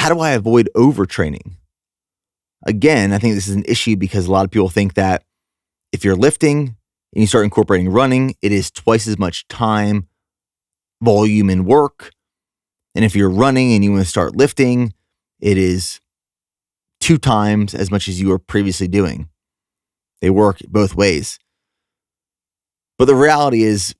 how do I avoid overtraining? Again, I think this is an issue because a lot of people think that if you're lifting and you start incorporating running, it is twice as much time, volume, and work. And if you're running and you want to start lifting, it is 2 times as much as you were previously doing. They work both ways. But the reality is,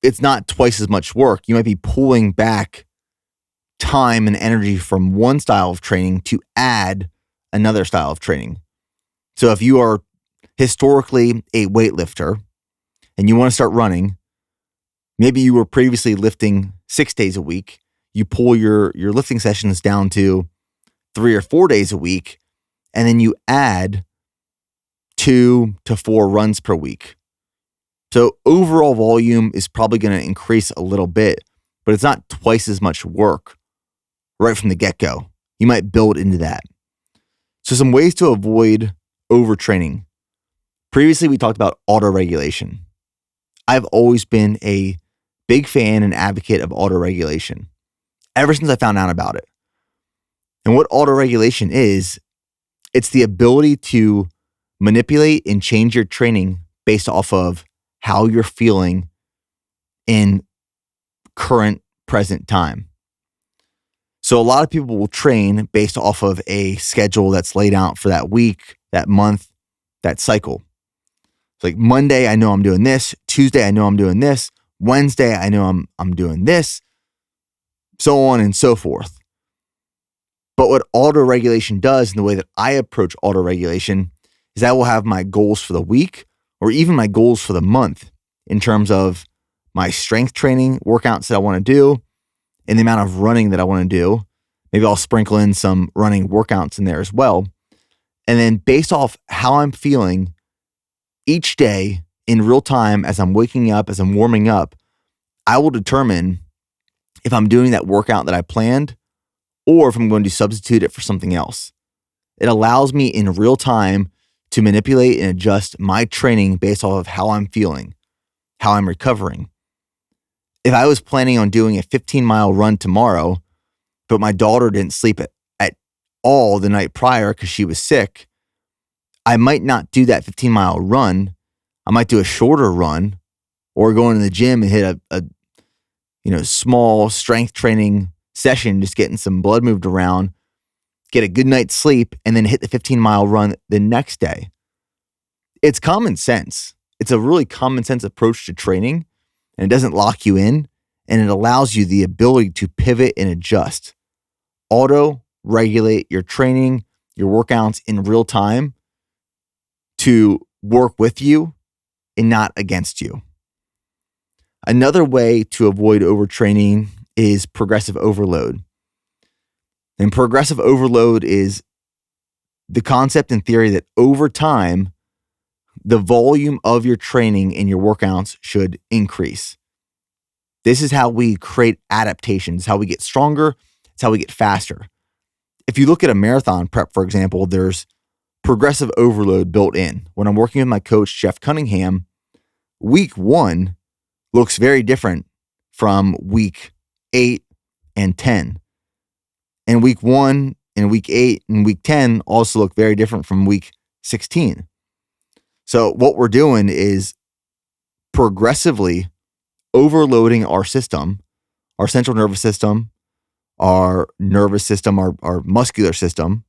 it's not twice as much work. You might be pulling back time and energy from one style of training to add another style of training. So if you are historically a weightlifter and you want to start running, maybe you were previously lifting 6 days a week. You pull your lifting sessions down to 3 or 4 days a week, and then you add 2 to 4 runs per week. So overall volume is probably going to increase a little bit, but it's not twice as much work right from the get-go. You might build into that. So some ways to avoid overtraining. Previously, we talked about autoregulation. I've always been a big fan and advocate of autoregulation ever since I found out about it. And what autoregulation is, it's the ability to manipulate and change your training based off of how you're feeling in current present time. So a lot of people will train based off of a schedule that's laid out for that week, that month, that cycle. It's like Monday, I know I'm doing this. Tuesday, I know I'm doing this. Wednesday, I know I'm doing this. So on and so forth. But what autoregulation does, and the way that I approach autoregulation, is I will have my goals for the week or even my goals for the month in terms of my strength training workouts that I want to do and the amount of running that I want to do. Maybe I'll sprinkle in some running workouts in there as well. And then based off how I'm feeling each day in real time as I'm waking up, as I'm warming up, I will determine if I'm doing that workout that I planned or if I'm going to substitute it for something else. It allows me in real time to manipulate and adjust my training based off of how I'm feeling, how I'm recovering. If I was planning on doing a 15-mile run tomorrow, but my daughter didn't sleep at all the night prior because she was sick, I might not do that 15-mile run. I might do a shorter run or go into the gym and hit a small strength training session, just getting some blood moved around, get a good night's sleep, and then hit the 15-mile run the next day. It's common sense. It's a really common sense approach to training, and it doesn't lock you in, and it allows you the ability to pivot and adjust. Auto-regulate your training, your workouts in real time to work with you and not against you. Another way to avoid overtraining is progressive overload. And progressive overload is the concept and theory that over time, the volume of your training and your workouts should increase. This is how we create adaptations, how we get stronger, it's how we get faster. If you look at a marathon prep, for example, there's progressive overload built in. When I'm working with my coach, Jeff Cunningham, week 1 looks very different from week 8 and 10. And week 1 and week 8 and week 10 also look very different from week 16. So what we're doing is progressively overloading our system, our central nervous system, our nervous system, our muscular system,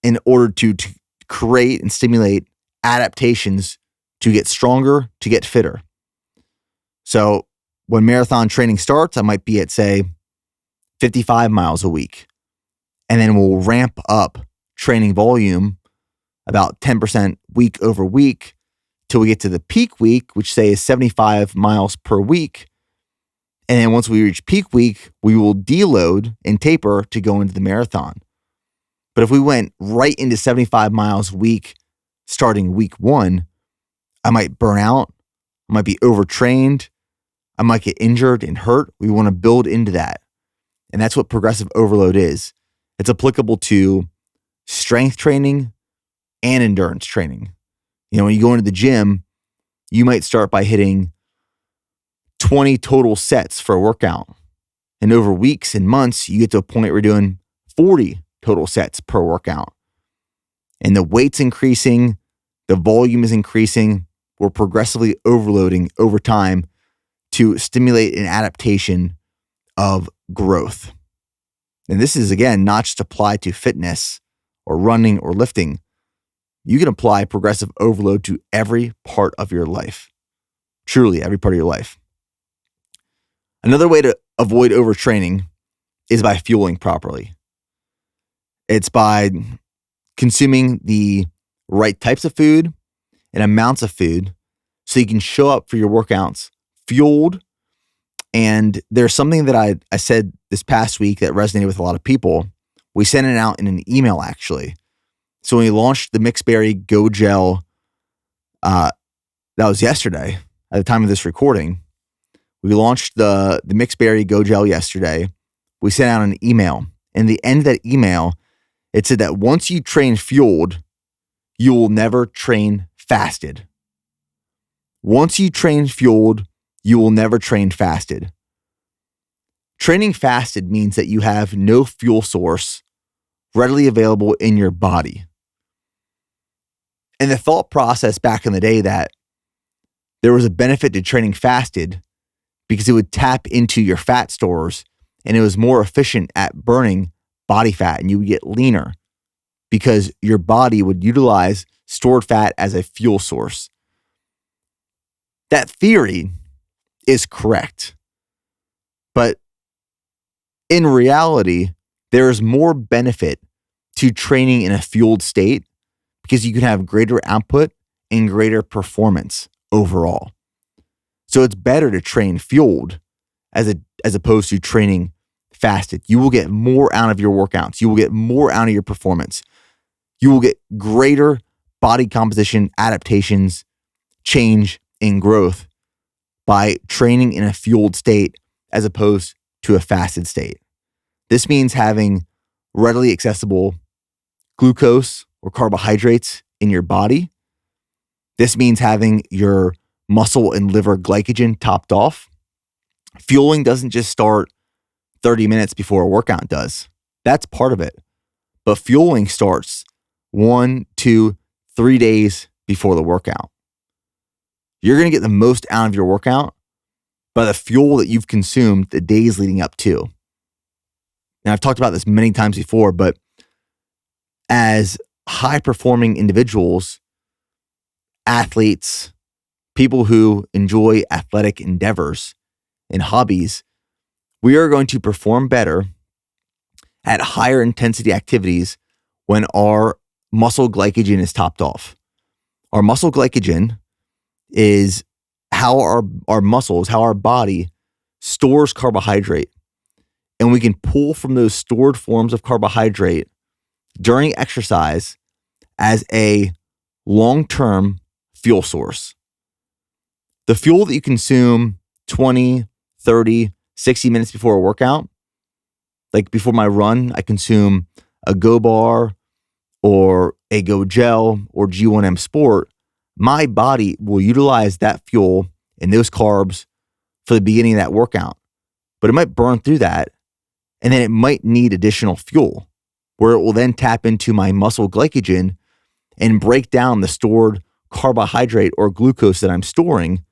in order to create and stimulate adaptations to get stronger, to get fitter. So when marathon training starts, I might be at, say, 55 miles a week. And then we'll ramp up training volume about 10% week over week till we get to the peak week, which say is 75 miles per week. And then once we reach peak week, we will deload and taper to go into the marathon. But if we went right into 75 miles a week, starting week 1, I might burn out. I might be overtrained. I might get injured and hurt. We want to build into that. And that's what progressive overload is. It's applicable to strength training and endurance training. When you go into the gym, you might start by hitting 20 total sets for a workout. And over weeks and months, you get to a point where you're doing 40 total sets per workout. And the weight's increasing, the volume is increasing. We're progressively overloading over time to stimulate an adaptation of growth. And this is, again, not just applied to fitness or running or lifting. You can apply progressive overload to every part of your life. Truly, every part of your life. Another way to avoid overtraining is by fueling properly. It's by consuming the right types of food and amounts of food so you can show up for your workouts fueled. And there's something that I said this past week that resonated with a lot of people. We sent it out in an email, actually. So when we launched the Mixberry Go Gel, that was yesterday at the time of this recording. We launched the Mixberry Go Gel yesterday. We sent out an email. And the end of that email, it said that once you train fueled, you will never train fasted. Once you train fueled, you will never train fasted. Training fasted means that you have no fuel source readily available in your body. And the thought process back in the day that there was a benefit to training fasted because it would tap into your fat stores and it was more efficient at burning body fat and you would get leaner because your body would utilize stored fat as a fuel source. That theory is correct. But in reality, there is more benefit to training in a fueled state because you can have greater output and greater performance overall. So it's better to train fueled as opposed to training fasted. You will get more out of your workouts. You will get more out of your performance. You will get greater body composition adaptations, change, and growth by training in a fueled state as opposed to a fasted state. This means having readily accessible glucose or carbohydrates in your body. This means having your muscle and liver glycogen topped off. Fueling doesn't just start 30 minutes before a workout does. That's part of it. But fueling starts 1, 2, 3 days before the workout. You're going to get the most out of your workout by the fuel that you've consumed the days leading up to. And I've talked about this many times before, but as high-performing individuals, athletes, people who enjoy athletic endeavors and hobbies, we are going to perform better at higher intensity activities when our muscle glycogen is topped off. Our muscle glycogen is how our muscles, how our body stores carbohydrate. And we can pull from those stored forms of carbohydrate during exercise as a long-term fuel source. The fuel that you consume 20, 30, 60 minutes before a workout, like before my run, I consume a Go Bar or a Go Gel or G1M Sport. My body will utilize that fuel and those carbs for the beginning of that workout. But it might burn through that, and then it might need additional fuel, where it will then tap into my muscle glycogen and break down the stored carbohydrate or glucose that I'm storing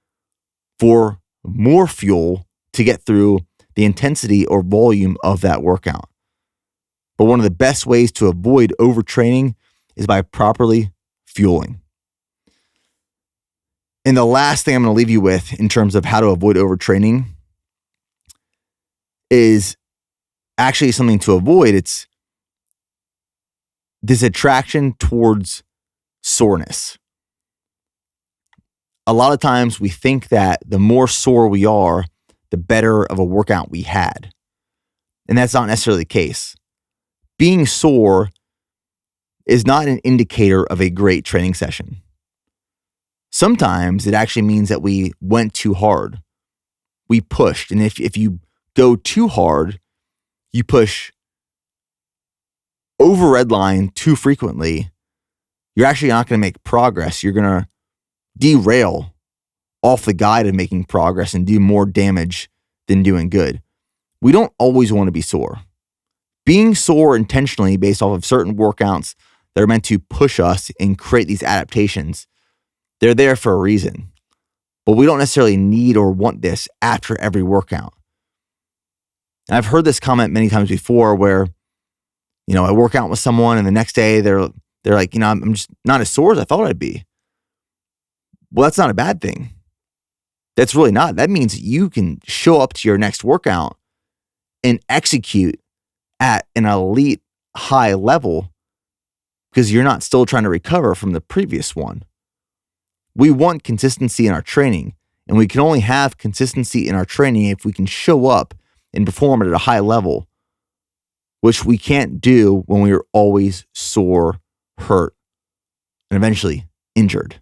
for more fuel to get through the intensity or volume of that workout. But one of the best ways to avoid overtraining is by properly fueling. And the last thing I'm going to leave you with in terms of how to avoid overtraining is actually something to avoid. It's this attraction towards soreness. A lot of times we think that the more sore we are, the better of a workout we had. And that's not necessarily the case. Being sore is not an indicator of a great training session. Sometimes it actually means that we went too hard. We pushed. And if you go too hard, you push over red line too frequently, you're actually not going to make progress. You're going to derail off the guide of making progress and do more damage than doing good. We don't always want to be sore. Being sore intentionally based off of certain workouts that are meant to push us and create these adaptations, they're there for a reason. But we don't necessarily need or want this after every workout. And I've heard this comment many times before where, I work out with someone and the next day they're like, I'm just not as sore as I thought I'd be. Well, that's not a bad thing. That's really not. That means you can show up to your next workout and execute at an elite high level because you're not still trying to recover from the previous one. We want consistency in our training, and we can only have consistency in our training if we can show up and perform at a high level, which we can't do when we are always sore, hurt, and eventually injured.